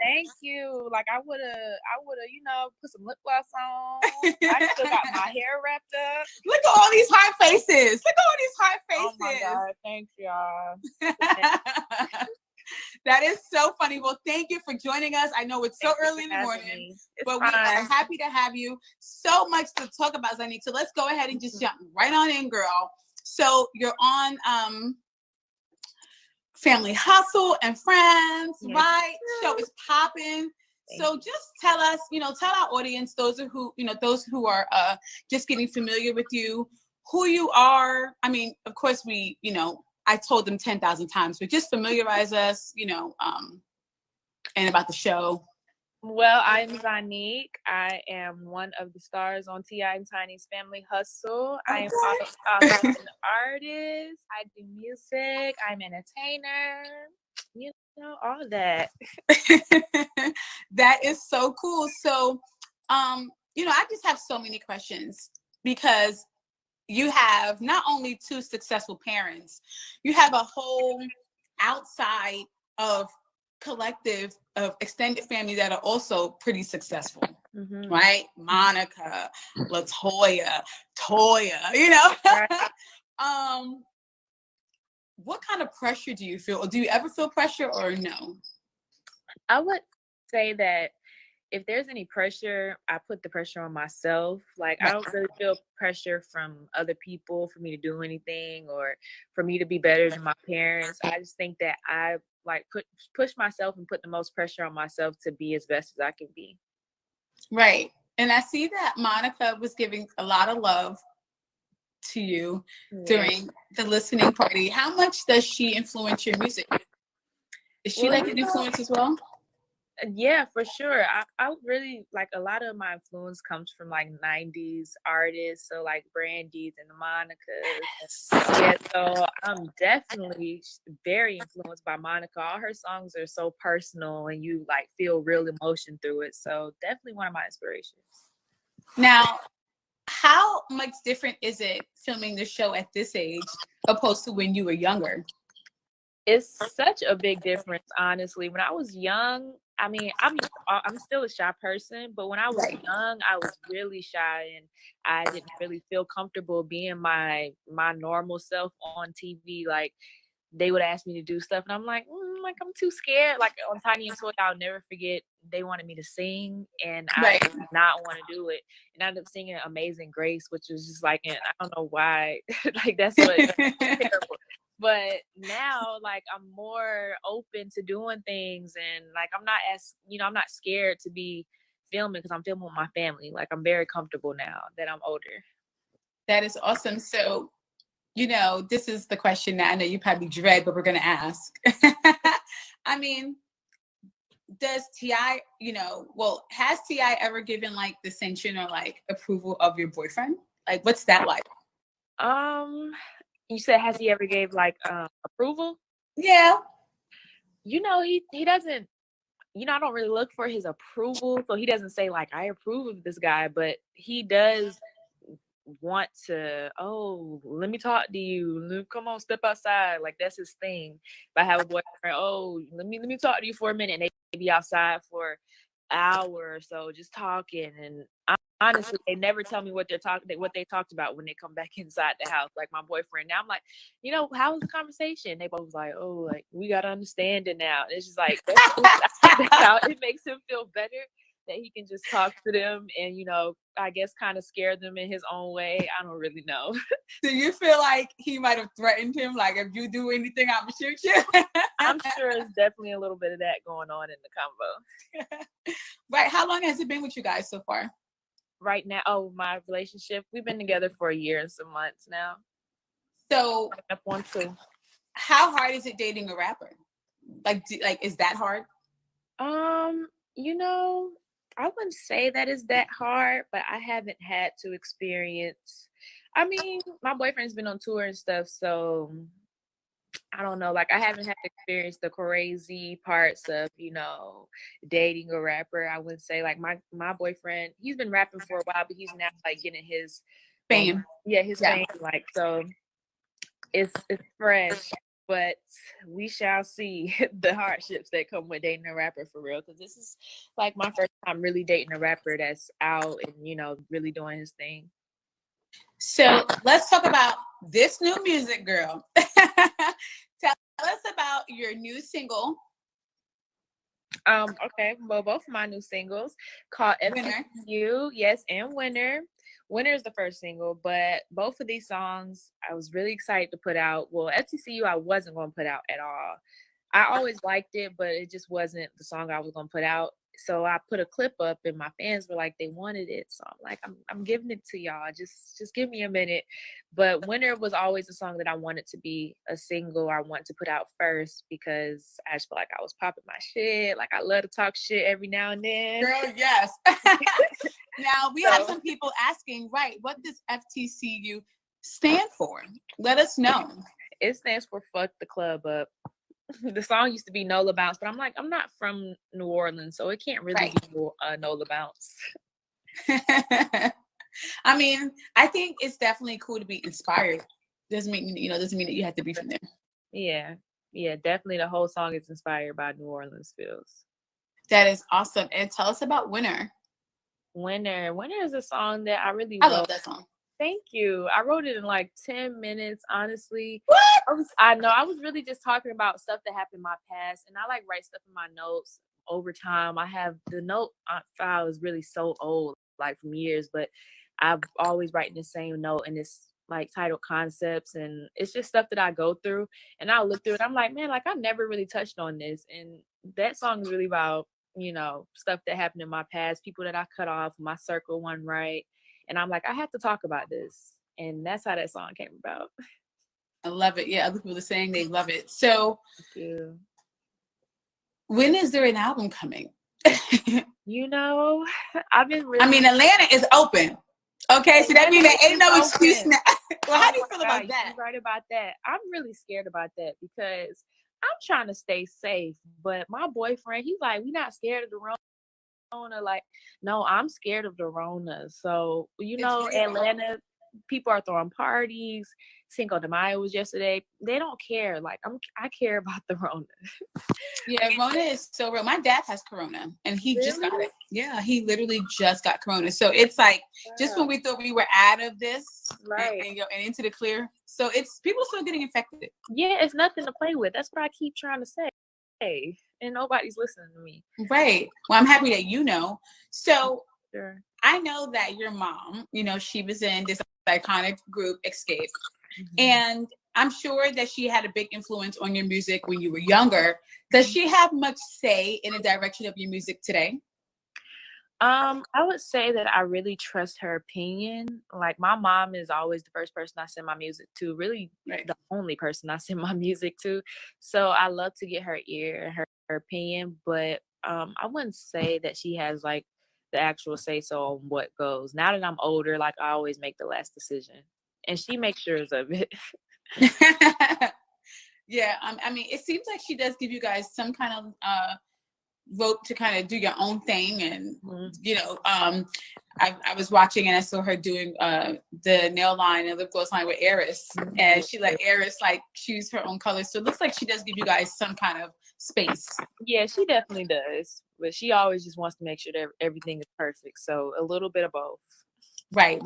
Thank you. Like I would have, put some lip gloss on. I still got my hair wrapped up. Look at all these hard faces. Oh my God. Thanks, y'all. That is so funny. Well, thank you for joining us. I know it's so early in the morning, but we are happy to have you. So much to talk about, Zonnique. So let's go ahead and just jump right on in, girl. So you're on Family Hustle and Friends, right? Show is popping. So just tell us, tell our audience, those who are just getting familiar with you, who you are. I mean, of course, I told them 10,000 times, but just familiarize us, and about the show. Well, I'm Zonnique. I am one of the stars on T.I. and Tiny's Family Hustle. I am also an artist. I do music. I'm an entertainer. All that. That is so cool. So, I just have so many questions because you have not only two successful parents, you have a whole outside of collective of extended family that are also pretty successful, right? Monica, Latoya, Toya, Right. What kind of pressure do you feel? Or do you ever feel pressure or no? I would say that if there's any pressure, I put the pressure on myself. Like, I don't really feel pressure from other people for me to do anything or for me to be better than my parents. I just think that I push myself and put the most pressure on myself to be as best as I can be. Right. And I see that Monica was giving a lot of love to you during the listening party. How much does she influence your music? Is she an influence as well? Yeah, for sure. I really a lot of my influence comes from 90s artists, so Brandy's and the Monicas. Yeah, so I'm definitely very influenced by Monica. All her songs are so personal and you feel real emotion through it. So definitely one of my inspirations. Now, how much different is it filming the show at this age opposed to when you were younger? It's such a big difference, honestly. When I was young, I mean, I'm still a shy person, but when I was young, I was really shy and I didn't really feel comfortable being my normal self on TV. They would ask me to do stuff and I'm I'm too scared. On Tiny and Toy, I'll never forget, they wanted me to sing and I did not want to do it. And I ended up singing Amazing Grace, which was just I don't know why, that's what terrible. But now, I'm more open to doing things and I'm not as, I'm not scared to be filming because I'm filming with my family. I'm very comfortable now that I'm older. That is awesome. So, this is the question that I know you probably dread, but we're going to ask. I mean, does T.I., has T.I. ever given dissension or approval of your boyfriend? What's that like? You said, has he ever gave approval? Yeah. He doesn't, I don't really look for his approval. So he doesn't say I approve of this guy, but he does want to, let me talk to you. Come on, step outside. That's his thing. If I have a boyfriend, let me talk to you for a minute. And they be outside for an hour or so just talking. And honestly, they never tell me what they talked about when they come back inside the house. My boyfriend. Now I'm how was the conversation? They both was we gotta understand it now. And it's just that's how it makes him feel better that he can just talk to them and I guess kind of scare them in his own way. I don't really know. Do you feel like he might have threatened him? If you do anything, I'm gonna shoot you? I'm sure there's definitely a little bit of that going on in the convo. Right. How long has it been with you guys so far? Right now, my relationship, we've been together for a year and some months now. So, up on 2. How hard is it dating a rapper? Is that hard? I wouldn't say that is that hard, but I haven't had to experience. I mean, my boyfriend's been on tour and stuff, so I don't know. I haven't had to experience the crazy parts of, dating a rapper. I would say my boyfriend, he's been rapping for a while, but he's now getting his fame. His fame. So it's fresh. but we shall see the hardships that come with dating a rapper for real. Because this is like my first time really dating a rapper that's out and really doing his thing. So let's talk about this new music, girl. Tell us about your new single. Okay. Well, both of my new singles called FTU, yes, and Winner. Winner is the first single, but both of these songs I was really excited to put out. Well, FTCU I wasn't going to put out at all. I always liked it, but it just wasn't the song I was going to put out. So I put a clip up and my fans were like, they wanted it. So I'm like, I'm giving it to y'all. Just give me a minute. But Winter was always a song that I wanted to be a single. I wanted to put out first because I just feel like I was popping my shit. Like I love to talk shit every now and then. Girl, yes. Now we have some people asking, right, what does FTCU stand for? Let us know. It stands for Fuck the Club Up. The song used to be Nola Bounce, but I'm like, I'm not from New Orleans, so it can't really be Nola Bounce. I mean, I think it's definitely cool to be inspired. Doesn't mean that you have to be from there. Yeah, definitely. The whole song is inspired by New Orleans feels. That is awesome. And tell us about Winner. Winner is a song that I really love that song. Thank you. I wrote it in like 10 minutes, honestly. What? I know. I was really just talking about stuff that happened in my past, and I like write stuff in my notes over time. I have the note file is really so old, like from years, but I've always writing the same note, and it's like titled concepts, and it's just stuff that I go through, and I'll look through it. I'm like, man, like I've never really touched on this, and that song is really about stuff that happened in my past, people that I cut off, my circle one right. And I'm like, I have to talk about this. And that's how that song came about. I love it. Yeah, other people are saying they love it. So thank you. When is there an album coming? I've been really... I mean, Atlanta is open. Okay, so that means there ain't no excuse now. Well, how do you feel about that? You're right about that. I'm really scared about that because I'm trying to stay safe. But my boyfriend, he's like, we're not scared of the Rona. Like, no, I'm scared of the Rona. So, Atlanta, people are throwing parties. Cinco de Mayo was yesterday. They don't care. Like, I care about the Rona. Yeah, Rona is so real. My dad has Corona, and he just got it. Yeah, he literally just got Corona. So it's like, just when we thought we were out of this, right, and into the clear. So it's people still getting infected. Yeah, it's nothing to play with. That's what I keep trying to say. And nobody's listening to me. Right. Well, I'm happy that you know. So sure. I know that your mom, she was in this iconic group, Escape. Mm-hmm. And I'm sure that she had a big influence on your music when you were younger. Does she have much say in the direction of your music today? I would say that I really trust her opinion. Like, my mom is always the first person I send my music to, really the only person I send my music to. So I love to get her ear and her opinion, but I wouldn't say that she has like the actual say so on what goes. Now that I'm older, like I always make the last decision, and she makes sure of it. Yeah, I mean, it seems like she does give you guys some kind of rope to kind of do your own thing, and I was watching and I saw her doing the nail line and lip gloss line with Eris, and she let Eris like choose her own colors. So it looks like she does give you guys some kind of space. Yeah, she definitely does, but she always just wants to make sure that everything is perfect. So a little bit of both. Right.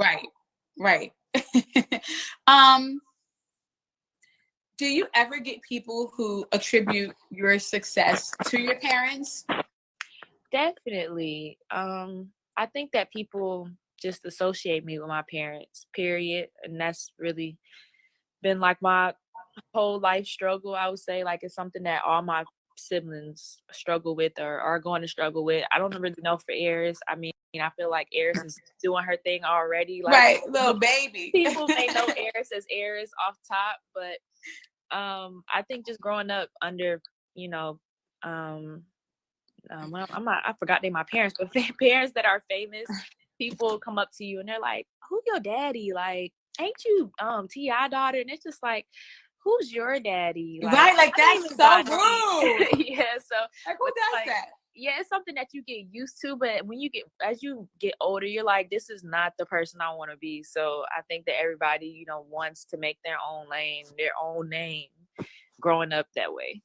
Do you ever get people who attribute your success to your parents? Definitely. I think that people just associate me with my parents, period. And that's really been like my whole life struggle, I would say. Like, it's something that all my siblings struggle with or are going to struggle with. I don't really know for Eris. I mean, I feel like Eris is doing her thing already. Like, right, little baby. People may know Eris as Eris off top, but I think just growing up under, I forgot they my parents, but parents that are famous, people come up to you and they're like, "Who your daddy? Like, ain't you T.I. daughter?" And it's just like, who's your daddy? Like, right, like that's so rude. Yeah, so like who does that? Yeah, it's something that you get used to, but when as you get older, you're like, this is not the person I want to be. So I think that everybody, wants to make their own lane, their own name growing up that way.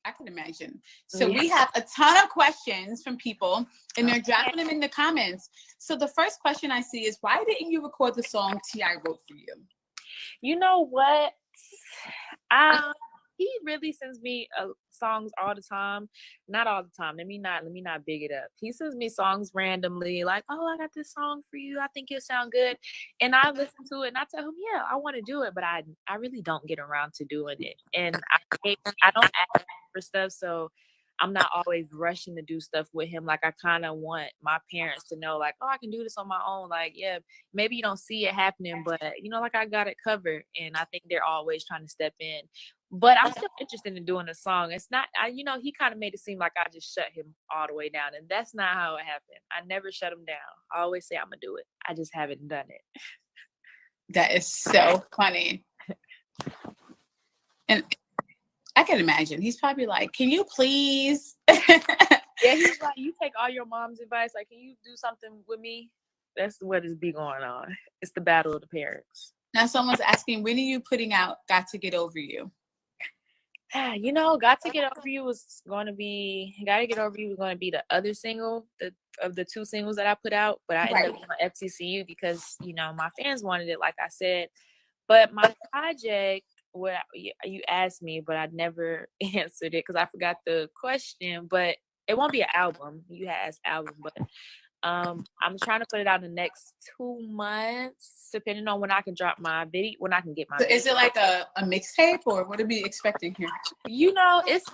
I can imagine. So we have a ton of questions from people, and they're dropping them in the comments. So the first question I see is, why didn't you record the song T.I. wrote for you? You know what? He really sends me songs all the time. Not all the time. Let me not big it up. He sends me songs randomly, like, "Oh, I got this song for you. I think it'll sound good." And I listen to it and I tell him, "Yeah, I want to do it," but I really don't get around to doing it. And I don't ask for stuff, so I'm not always rushing to do stuff with him. Like, I kind of want my parents to know, like, "Oh, I can do this on my own." Like, yeah, maybe you don't see it happening, but like, I got it covered. And I think they're always trying to step in. But I'm still interested in doing a song. It's not, he kind of made it seem like I just shut him all the way down, and that's not how it happened. I never shut him down. I always say I'm gonna do it. I just haven't done it. That is so funny. And I can imagine he's probably like, "Can you please?" Yeah, he's like, "You take all your mom's advice. Like, can you do something with me?" That's what is be going on. It's the battle of the parents. Now someone's asking, when are you putting out "Got to Get Over You"? Got to Get Over You was going to be the other single of the two singles that I put out, but I ended up on FTCU because my fans wanted it, like I said. But my project, what you asked me, but I never answered it because I forgot the question. But it won't be an album. You asked album, but I'm trying to put it out in the next 2 months, depending on when I can drop my video, when I can get my. So is it like a mixtape, or what are we expecting here? It's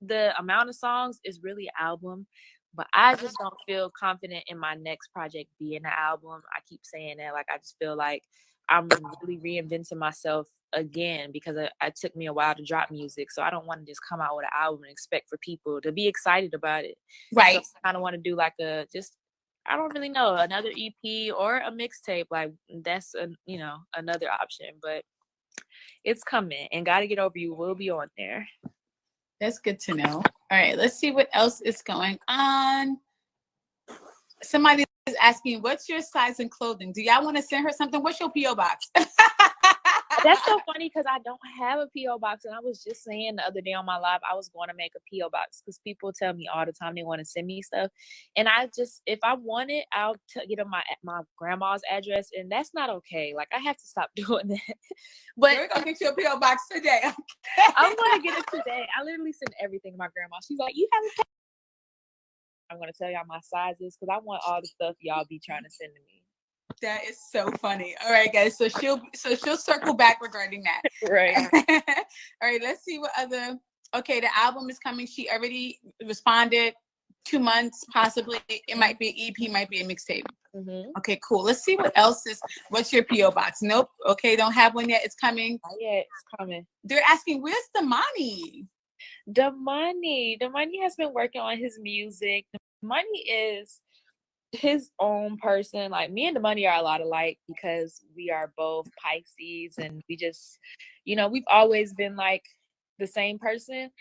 the amount of songs is really an album, but I just don't feel confident in my next project being an album. I keep saying that, like, I just feel like I'm really reinventing myself again because it took me a while to drop music. So I don't want to just come out with an album and expect for people to be excited about it. Right. So I kind of want to do like I don't really know, another EP or a mixtape. Like, that's another option, but it's coming, and Gotta Get Over You will be on there. That's good to know. All right, let's see what else is going on. Somebody is asking, what's your size in clothing? Do y'all want to send her something? What's your P.O. box? That's so funny because I don't have a P.O. box. And I was just saying the other day on my live, I was going to make a P.O. box because people tell me all the time they want to send me stuff. And if I want it, I'll get them my grandma's address. And that's not okay. Like, I have to stop doing that. But we're going to get you a P.O. box today. Okay? I'm going to get it today. I literally send everything to my grandma. She's like, "You have a I'm going to tell y'all my sizes because I want all the stuff y'all be trying to send to me." That is so funny. All right, guys. So she'll circle back regarding that. Right. All right. Let's see what other. Okay, the album is coming. She already responded. 2 months, possibly. It might be an EP, might be a mixtape. Mm-hmm. Okay, cool. Let's see what else is. What's your P.O. box? Nope. Okay, don't have one yet. It's coming. Not yet. It's coming. They're asking, where's the money? The money has been working on his music. The money is his own person. Like, me and the money are a lot alike because we are both Pisces, and we just, we've always been like the same person,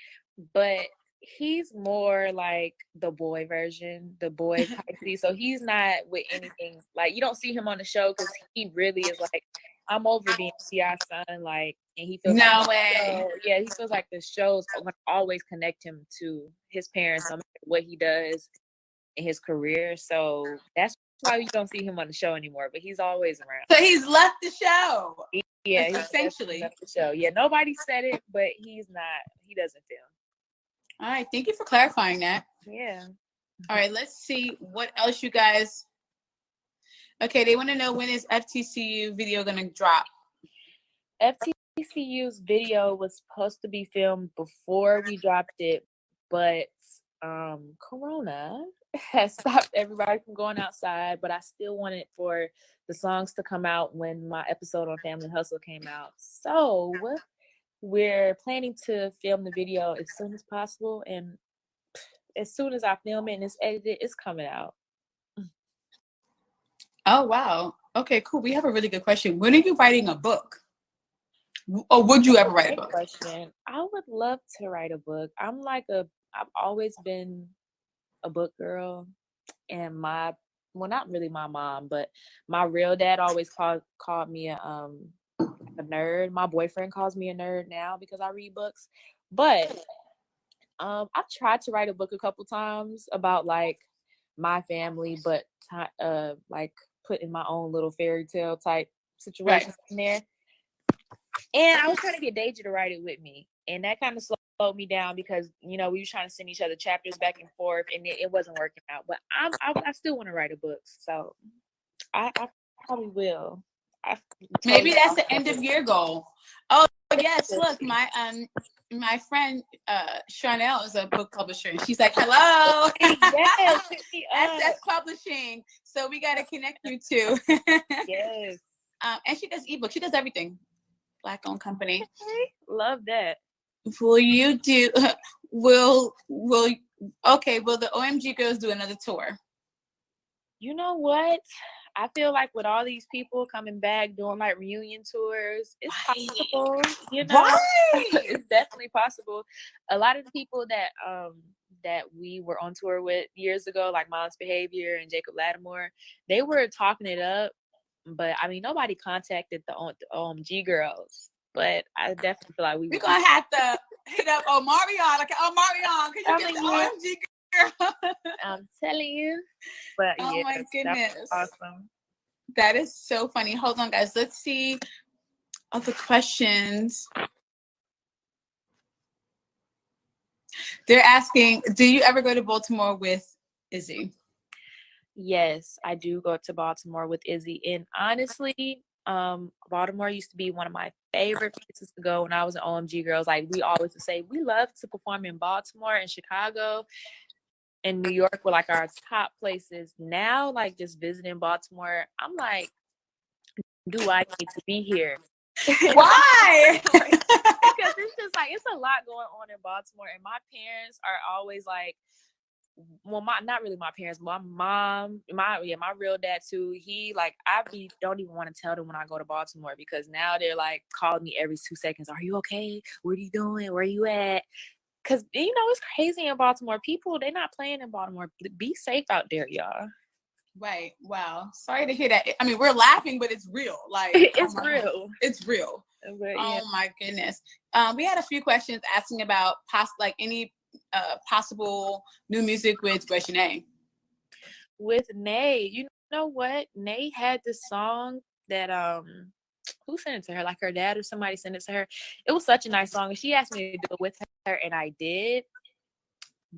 but he's more like the boy version, the boy Pisces. So he's not with anything. Like, you don't see him on the show because he really is like, "I'm over being T.I.'s son," like, and he feels no like way. he feels like the shows always connect him to his parents, no matter what he does in his career. So that's why you don't see him on the show anymore, but he's always around. So he's left the show. Yeah, he's essentially left the show. Yeah, nobody said it, but he doesn't film. All right, thank you for clarifying that. Yeah. All right, let's see what else you guys. Okay, they want to know, when is FTCU video gonna drop? FTCU's video was supposed to be filmed before we dropped it, but Corona has stopped everybody from going outside. But I still wanted for the songs to come out when my episode on Family Hustle came out. So we're planning to film the video as soon as possible, and as soon as I film it and it's edited, it's coming out. Oh, wow. Okay, cool. We have a really good question. When are you writing a book? Or would you ever write a book? Question. I would love to write a book. I've always been a book girl, and not really my mom, but my real dad always called me a a nerd. My boyfriend calls me a nerd now because I read books. But I've tried to write a book a couple times about like my family, but like putting my own little fairy tale type situation in there. And I was trying to get Deja to write it with me, and that kind of slowed me down because we were trying to send each other chapters back and forth, and it wasn't working out. But I still want to write a book, so I probably will. Maybe that's the end of year goal. Oh yes, look, my friend Chanel is a book publisher, and she's like, "Hello, yes, that's publishing." So we got to connect you two. Yes. And she does ebooks. She does everything. Black-owned company. Love that. Will you do? Will the OMG girls do another tour? You know what? I feel like with all these people coming back doing like reunion tours, it's possible. It's definitely possible. A lot of the people that we were on tour with years ago, like Miles Behavior and Jacob Lattimore, they were talking it up. But I mean, nobody contacted the OMG girls. But I definitely feel like we're gonna have to hit up Omarion. Like, Omarion, can you get the OMG girl? I'm telling you. But oh my goodness, awesome. That is so funny. Hold on, guys. Let's see other questions. They're asking, do you ever go to Baltimore with Izzy? Yes, I do go to Baltimore with Izzy. And honestly, Baltimore used to be one of my favorite places to go when I was an OMG girls. Like we always would say, we love to perform in Baltimore and Chicago and New York were like our top places. Now, like just visiting Baltimore, I'm like, do I need to be here? Why? Because it's just like it's a lot going on in Baltimore, and my parents are always like, well, not really my parents, my mom, my real dad too. He like don't even want to tell them when I go to Baltimore because now they're like calling me every 2 seconds. Are you okay? What are you doing? Where are you at? Because it's crazy in Baltimore. People, they're not playing in Baltimore. Be safe out there, y'all. Right. Wow. Sorry to hear that. I mean, we're laughing, but it's real. Like it's real. It's real. But, yeah. Oh my goodness. We had a few questions asking about any possible new music with Reginae. With Nay, you know what? Nay had this song that who sent it to her? Like her dad or somebody sent it to her. It was such a nice song, and she asked me to do it with her, and I did.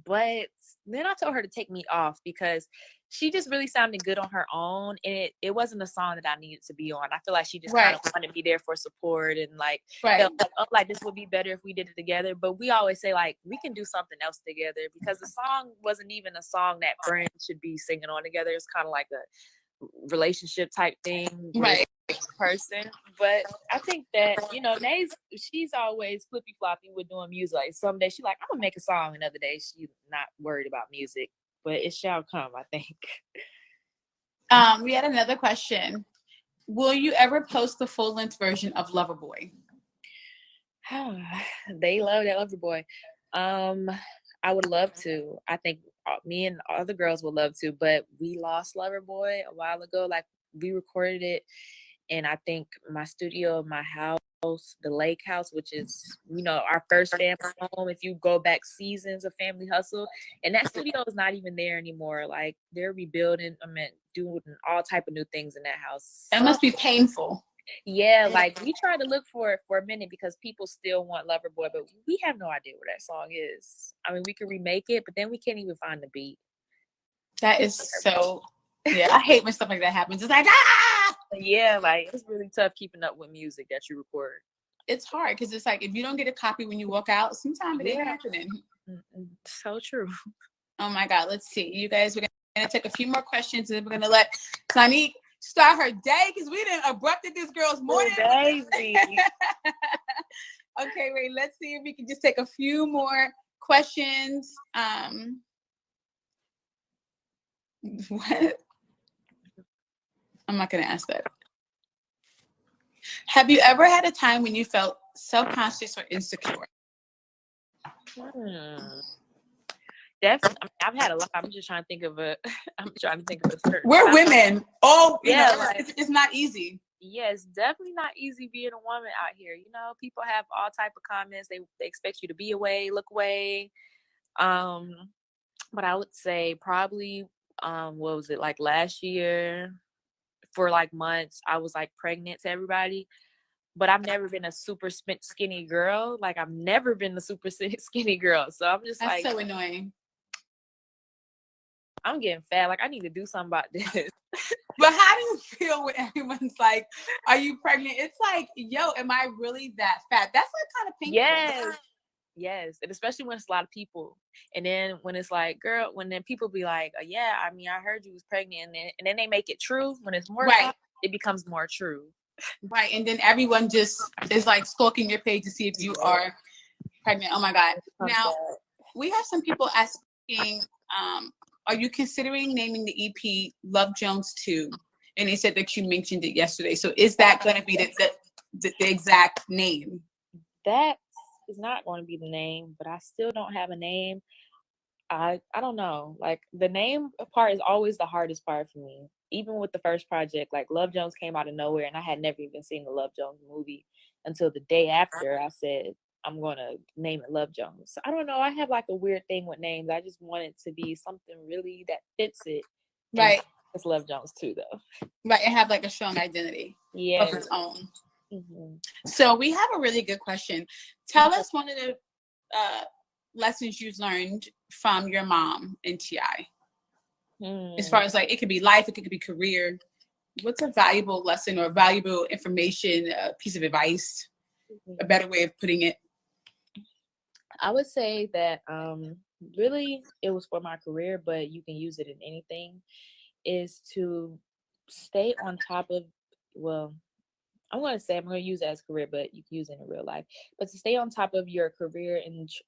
But then I told her to take me off because she just really sounded good on her own, and it wasn't a song that I needed to be on. I feel like she just kind of wanted to be there for support and like felt like, oh, like this would be better if we did it together. But we always say like we can do something else together because the song wasn't even a song that friends should be singing on together. It's kind of like a relationship type thing, right? Person. But I think that Nay's, she's always flippy floppy with doing music. Like someday she's like, I'm gonna make a song, another day she's not worried about music, but it shall come, I think. We had another question. Will you ever post the full-length version of Loverboy? They love that Loverboy. I would love to. I think me and other girls would love to, but we lost Loverboy a while ago. Like we recorded it, and I think my studio, my house, the lake house, which is, our first family home. If you go back seasons of Family Hustle, and that studio is not even there anymore. Like they're rebuilding, doing all type of new things in that house. That must be painful. Yeah, like we tried to look for it for a minute because people still want Loverboy, but we have no idea where that song is. I mean, we could remake it, but then we can't even find the beat. That is so. Yeah, I hate when stuff like that happens. It's like Yeah, like it's really tough keeping up with music that you record. It's hard because it's like if you don't get a copy when you walk out, sometimes it ain't happening. So true. Oh my God, let's see. You guys, we're gonna take a few more questions and we're gonna let Zonnique start her day because we didn't abrupted this girl's morning. Baby. Okay, wait, let's see if we can just take a few more questions. What? I'm not gonna ask that. Have you ever had a time when you felt self-conscious or insecure? Definitely. I've had a lot. I'm just trying to think of a. I'm trying to think of a certain. We're women. Oh, yeah, it's not easy. yeah, it's definitely not easy being a woman out here. People have all type of comments. They expect you to be away, look away. Um, but I would say probably what was it, like last year, for like months I was like pregnant to everybody. But I've never been a super skinny girl. Like I've never been the super skinny girl. So I'm just That's like, so annoying. I'm getting fat. Like I need to do something about this. But how do you feel when everyone's like, "Are you pregnant?" It's like, yo, am I really that fat? That's like kind of painful. Yes, and especially when it's a lot of people. And then when it's like, girl, when then people be like, yeah, I mean, I heard you was pregnant, and then they make it true. When it's more Right. it becomes more true. Right. And then everyone just is like stalking your page to see if you are pregnant. Oh my God. Now, we have some people asking, are you considering naming the EP Love Jones 2? And they said that you mentioned it yesterday. So is that going to be the exact name? That is not going to be the name, but I still don't have a name. I don't know. Like the name part is always the hardest part for me. Even with the first project, like Love Jones came out of nowhere, and I had never even seen the Love Jones movie until the day after. I said I'm gonna name it Love Jones. So I don't know. I have like a weird thing with names. I just want it to be something really that fits it. Right. It's Love Jones too, though. Right. And have like a strong identity of its own. Mm-hmm. So we have a really good question. Tell us one of the lessons you've learned from your mom in TI. As far as like, it could be life, it could be career. What's a valuable lesson or valuable information, a piece of advice, a better way of putting it? I would say that really it was for my career, but you can use it in anything, is to stay on top of, well, I'm going to use it as career, but you can use it in real life. But to stay on top of your career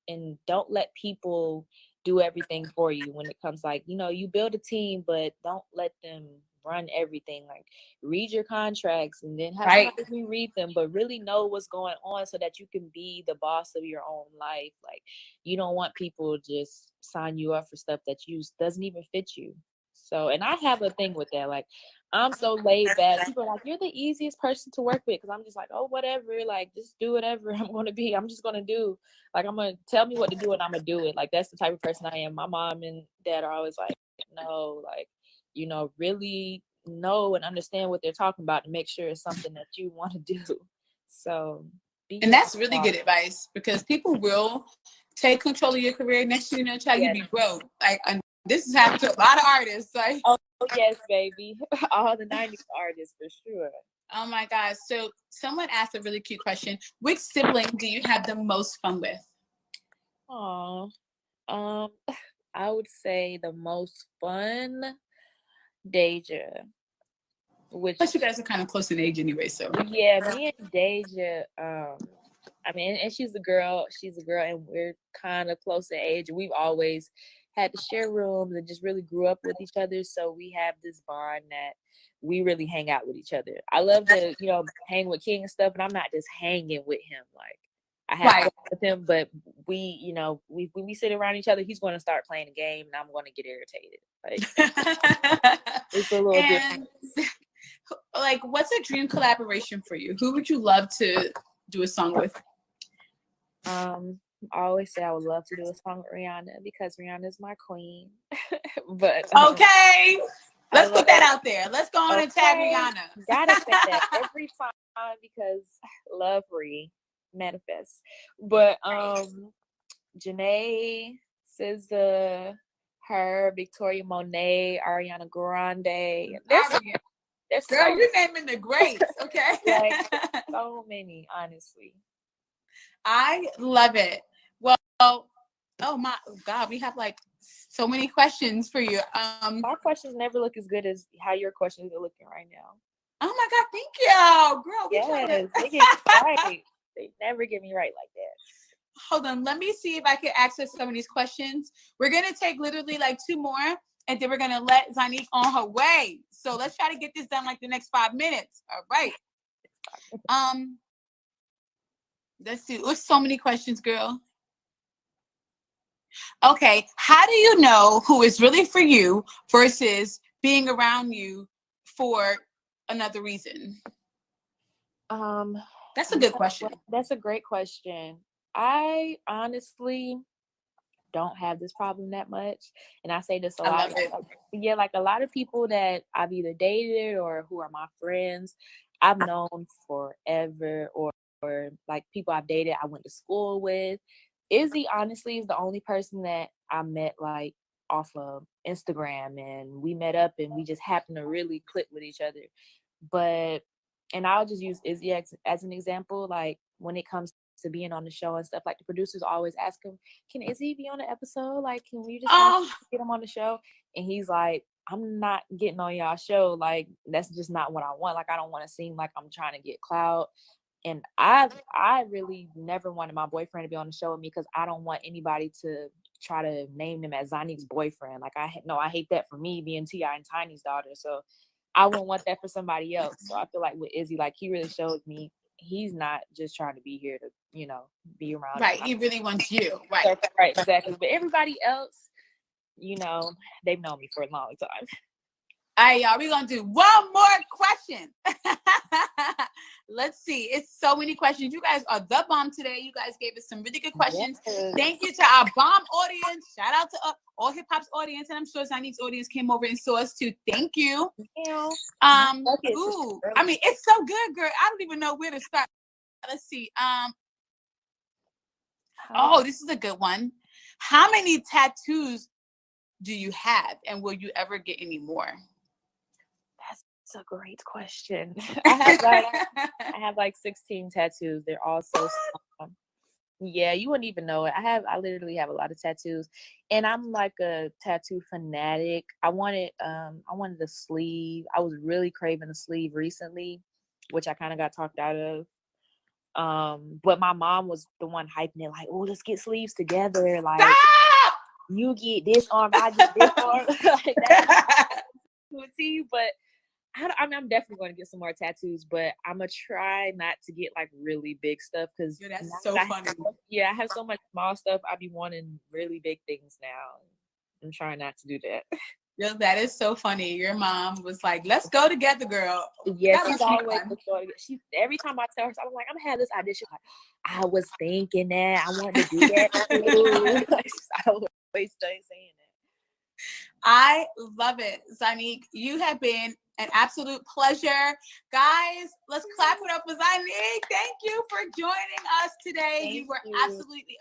and don't let people do everything for you when it comes, like, you build a team, but don't let them run everything. Like, read your contracts and then have somebody reread them, but really know what's going on so that you can be the boss of your own life. Like, you don't want people to just sign you up for stuff that doesn't even fit you. So, and I have a thing with that. Like, I'm so laid back. People are like, you're the easiest person to work with. Cause I'm just like, oh, whatever. Like, just do whatever I'm going to be. I'm just going to do. Like, I'm going to tell me what to do and I'm going to do it. Like, that's the type of person I am. My mom and dad are always like, no, like, really know and understand what they're talking about to make sure it's something that you want to do. So, and that's really good advice, because people will take control of your career. Next thing you know, child, you be broke. Like, this has happened to a lot of artists. Like, oh yes, baby, all the '90s artists for sure. Oh my gosh! So someone asked a really cute question: which sibling do you have the most fun with? Oh, I would say the most fun, Deja. Plus, you guys are kind of close in age anyway, so yeah, me and Deja. I mean, and she's a girl, and we're kind of close in age. We've always had to share rooms and just really grew up with each other. So we have this bond that we really hang out with each other. I love to, hang with King and stuff, but I'm not just hanging with him. Like, I have fun with him, but we, when we sit around each other, he's going to start playing a game and I'm going to get irritated. Like, it's a little different. Like, what's a dream collaboration for you? Who would you love to do a song with? I always say I would love to do a song with Rihanna because Rihanna is my queen. But okay, let's put that out there. Let's go on and tag Rihanna. Gotta say that every time because love manifests. But Janae, SZA, her, Victoria Monet, Ariana Grande. There's girl, you're naming the greats, okay? Like, so many, honestly. I love it. Well, oh my God, we have like so many questions for you. My questions never look as good as how your questions are looking right now. Oh my God, thank you, girl. Yes, they get me right. They never get me right like that. Hold on, let me see if I can access some of these questions. We're gonna take literally like 2 more, and then we're gonna let Zonnique on her way. So let's try to get this done like the next 5 minutes. All right. Let's see. There's so many questions, girl. Okay, how do you know who is really for you versus being around you for another reason? Um, That's a good question. That's a great question. I honestly don't have this problem that much, and I say this a I lot. love it. Yeah, like a lot of people that I've either dated or who are my friends, I've known forever, or like people I've dated, I went to school with. Izzy honestly is the only person that I met like off of Instagram, and we met up and we just happened to really click with each other. But and I'll just use Izzy as an example. Like when it comes to being on the show and stuff, like the producers always ask him, "Can Izzy be on the episode? Like, can we just Oh, get him on the show?" And he's like, "I'm not getting on y'all show. Like, that's just not what I want. Like, I don't want to seem like I'm trying to get clout." And I really never wanted my boyfriend to be on the show with me because I don't want anybody to try to name him as Zonnique's boyfriend. Like I hate that for me being T.I. and Tiny's daughter. So I wouldn't want that for somebody else. So I feel like with Izzy, like he really showed me he's not just trying to be here to, be around. right. He really wants you. Right. Right, exactly. But everybody else, they've known me for a long time. All right, y'all, we're going to do one more question. Let's see. It's so many questions. You guys are the bomb today. You guys gave us some really good questions. Yes. Thank you to our bomb audience. Shout out to AllHipHop's audience. And I'm sure Zonnique's audience came over and saw us too. Thank you. Ooh, I mean, it's so good, girl. I don't even know where to start. Let's see. Oh, this is a good one. How many tattoos do you have? And will you ever get any more? That's a great question. I have like 16 tattoos. They're all so small. Yeah, you wouldn't even know it. I literally have a lot of tattoos, and I'm like a tattoo fanatic. I wanted the sleeve. I was really craving a sleeve recently, which I kind of got talked out of. But my mom was the one hyping it, like, "Oh, let's get sleeves together. Like, stop! You get this arm, I get this arm." Like that. But I'm definitely going to get some more tattoos, but I'm gonna try not to get like really big stuff because that's so funny. I have so much small stuff. I be wanting really big things now. I'm trying not to do that. Yo, that is so funny. Your mom was like, "Let's go together, girl." Yes, she's always she. Every time I tell her, I'm like, "I'm gonna have this idea." She's like, "I was thinking that. I want to do that too." I always stay saying that. I love it, Zonnique. You have been an absolute pleasure. Guys, let's clap it up for Zonnique. Thank you for joining us today. You were absolutely